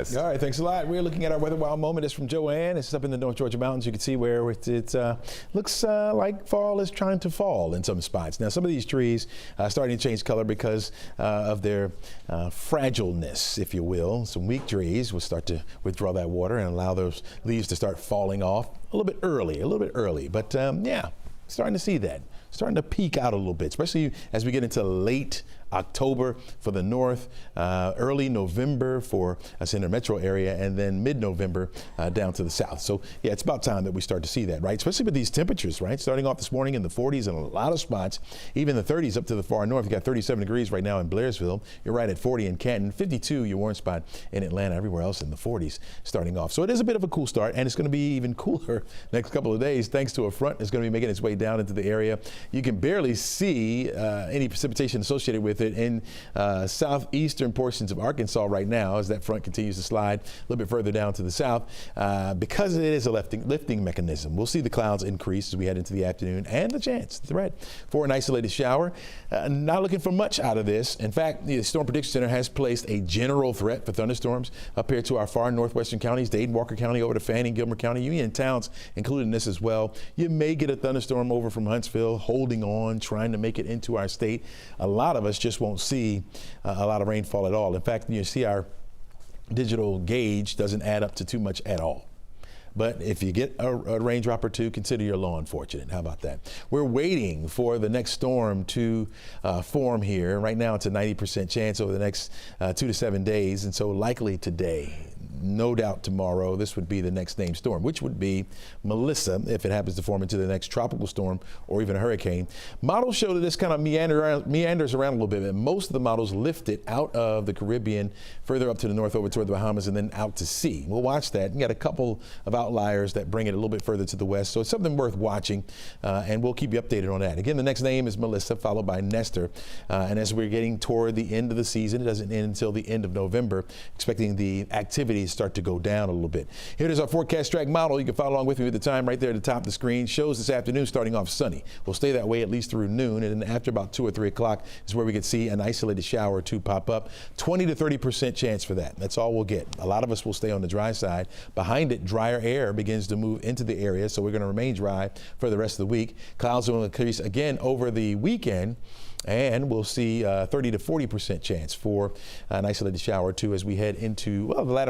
All right, thanks a lot. We're looking at our Weather Wow moment. It's from Joanne. It's up in the North Georgia mountains. You can see where it looks like fall is trying to fall in some spots. Now, some of these trees are starting to change color because of their fragileness, if you will. Some weak trees will start to withdraw that water and allow those leaves to start falling off a little bit early. But yeah, starting to see that. Starting to peak out a little bit, especially as we get into late October for the north, early November for us in the metro area, and then mid-November down to the south. So yeah, it's about time that we start to see that, right? Especially with these temperatures, right? Starting off this morning in the 40s in a lot of spots, even the 30s up to the far north. You got 37 degrees right now in Blairsville. You're right at 40 in Canton, 52 your warm spot in Atlanta, everywhere else in the 40s starting off. So it is a bit of a cool start, and it's going to be even cooler next couple of days thanks to a front that's going to be making its way down into the area. You can barely see any precipitation associated with it in southeastern portions of Arkansas right now as that front continues to slide a little bit further down to the south because it is a lifting mechanism. We'll see the clouds increase as we head into the afternoon and the chance, the threat for an isolated shower. Not looking for much out of this. In fact, the Storm Prediction Center has placed a general threat for thunderstorms up here to our far northwestern counties, Dade, Walker County over to Fanning, Gilmer County, Union Towns included in this as well. You may get a thunderstorm over from Huntsville, holding on, trying to make it into our state. A lot of us just won't see a lot of rainfall at all. In fact, you see our digital gauge doesn't add up to too much at all. But if you get a raindrop or two, consider your lawn fortunate. How about that? We're waiting for the next storm to form here. Right now, it's a 90% chance over the next 2 to 7 days, and so likely today. No doubt tomorrow, this would be the next named storm, which would be Melissa if it happens to form into the next tropical storm or even a hurricane. Models show that this kind of meanders around a little bit. And most of the models lift it out of the Caribbean, further up to the north over toward the Bahamas, and then out to sea. We'll watch that. You got a couple of outliers that bring it a little bit further to the west, so it's something worth watching, and we'll keep you updated on that. Again, the next name is Melissa, followed by Nestor, and as we're getting toward the end of the season, it doesn't end until the end of November, expecting the activities start to go down a little bit. Here it is, our forecast track model. You can follow along with me with the time right there at the top of the screen. Shows this afternoon starting off sunny. We'll stay that way at least through noon, and then after about 2 or 3 o'clock is where we could see an isolated shower or two pop up. 20 to 30% chance for that. That's all we'll get. A lot of us will stay on the dry side. Behind it, drier air begins to move into the area, so we're going to remain dry for the rest of the week. Clouds will increase again over the weekend, and we'll see 30 to 40% chance for an isolated shower or two as we head into, well, the latter